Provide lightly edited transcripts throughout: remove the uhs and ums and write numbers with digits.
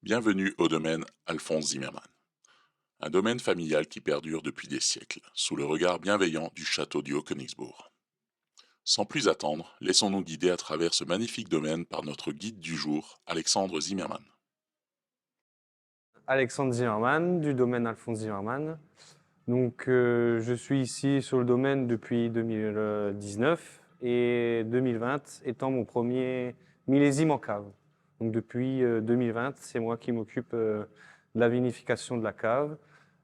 Bienvenue au domaine Alphonse Zimmermann, un domaine familial qui perdure depuis des siècles, sous le regard bienveillant du château du Haut-Königsbourg. Sans plus attendre, laissons-nous guider à travers ce magnifique domaine par notre guide du jour, Alexandre Zimmermann. Alexandre Zimmermann, du domaine Alphonse Zimmermann. Donc, je suis ici sur le domaine depuis 2019 et 2020 étant mon premier millésime en cave. Donc, depuis 2020, c'est moi qui m'occupe de la vinification de la cave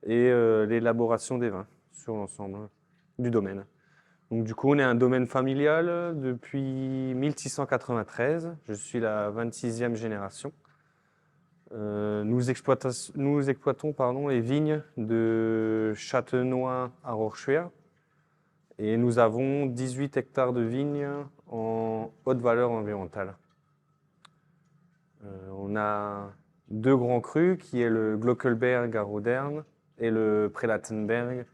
et l'élaboration des vins sur l'ensemble du domaine. Donc, du coup, on est un domaine familial depuis 1693. Je suis la 26e génération. Nous exploitons les vignes de Châtenois à Rochefoucauld et nous avons 18 hectares de vignes en haute valeur environnementale. On a deux grands crus qui est le Glockelberg à Rodern et le Prelatenberg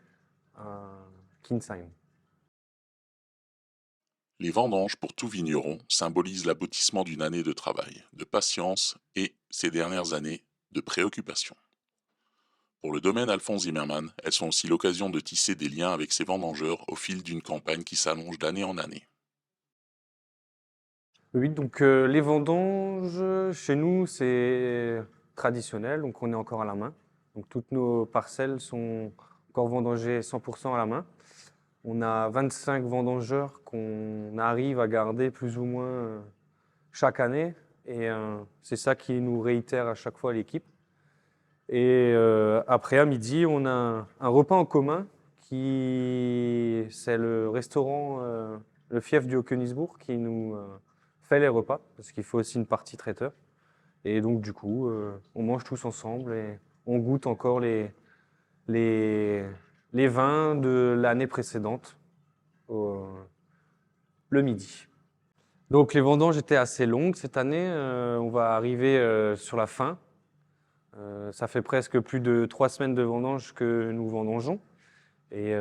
à Kinsheim. Les vendanges pour tout vigneron symbolisent l'aboutissement d'une année de travail, de patience et, ces dernières années, de préoccupation. Pour le domaine Alphonse Zimmermann, elles sont aussi l'occasion de tisser des liens avec ses vendangeurs au fil d'une campagne qui s'allonge d'année en année. Oui, donc les vendanges, chez nous, c'est traditionnel, donc on est encore à la main. Donc toutes nos parcelles sont encore vendangées 100% à la main. On a 25 vendangeurs qu'on arrive à garder plus ou moins chaque année et c'est ça qui nous réitère à chaque fois l'équipe. Et après, à midi, on a un repas en commun c'est le restaurant Le Fief du Haut-Königsbourg qui nous fait les repas parce qu'il faut aussi une partie traiteur. Et donc, du coup, on mange tous ensemble et on goûte encore les, les vins de l'année précédente le midi. Donc, les vendanges étaient assez longues cette année. On va arriver sur la fin. Ça fait presque plus de 3 semaines de vendange que nous vendangeons. Et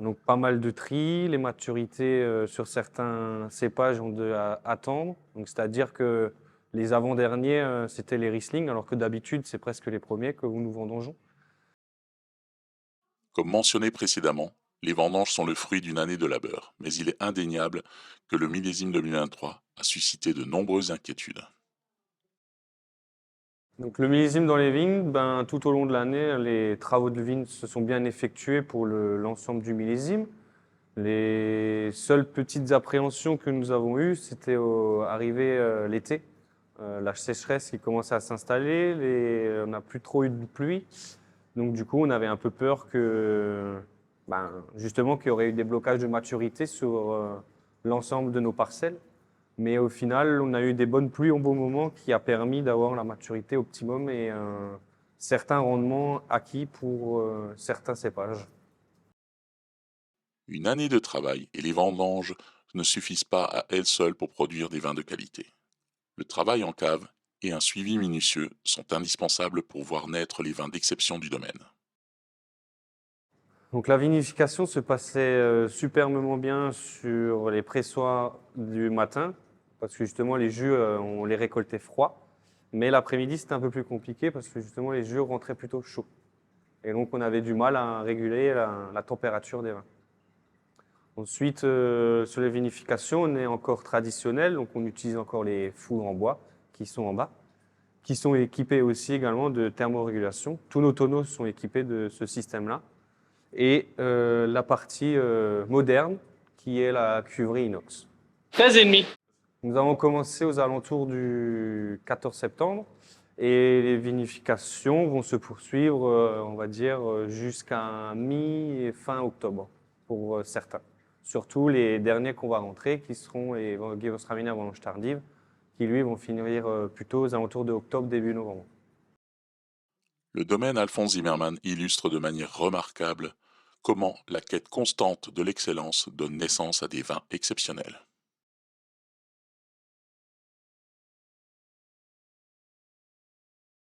donc pas mal de tri, les maturités sur certains cépages ont dû attendre. Donc c'est-à-dire que les avant-derniers, c'était les Riesling, alors que d'habitude, c'est presque les premiers que nous vendangeons. Comme mentionné précédemment, les vendanges sont le fruit d'une année de labeur, mais il est indéniable que le millésime 2023 a suscité de nombreuses inquiétudes. Donc le millésime dans les vignes, tout au long de l'année, les travaux de vigne se sont bien effectués pour l'ensemble du millésime. Les seules petites appréhensions que nous avons eues, c'était arrivé l'été. La sécheresse qui commençait à s'installer, on n'a plus trop eu de pluie. Donc du coup, on avait un peu peur justement, qu'il y aurait eu des blocages de maturité sur l'ensemble de nos parcelles. Mais au final, on a eu des bonnes pluies au bon moment qui a permis d'avoir la maturité optimum et certains rendements acquis pour certains cépages. Une année de travail et les vendanges ne suffisent pas à elles seules pour produire des vins de qualité. Le travail en cave et un suivi minutieux sont indispensables pour voir naître les vins d'exception du domaine. Donc la vinification se passait superbement bien sur les pressoirs du matin, parce que justement les jus, on les récoltait froids. Mais l'après-midi, c'était un peu plus compliqué parce que justement les jus rentraient plutôt chauds. Et donc on avait du mal à réguler la température des vins. Ensuite, sur les vinifications, on est encore traditionnel, donc on utilise encore les fours en bois qui sont en bas, qui sont équipés aussi également de thermorégulation. Tous nos tonneaux sont équipés de ce système-là. Et la partie moderne, qui est la cuverie inox. 13,5. Nous avons commencé aux alentours du 14 septembre et les vinifications vont se poursuivre, on va dire, jusqu'à mi et fin octobre pour certains. Surtout les derniers qu'on va rentrer, qui seront les Gewürztraminer vendanges tardives, qui lui vont finir plutôt aux alentours de octobre, début novembre. Le domaine Alphonse Zimmermann illustre de manière remarquable comment la quête constante de l'excellence donne naissance à des vins exceptionnels.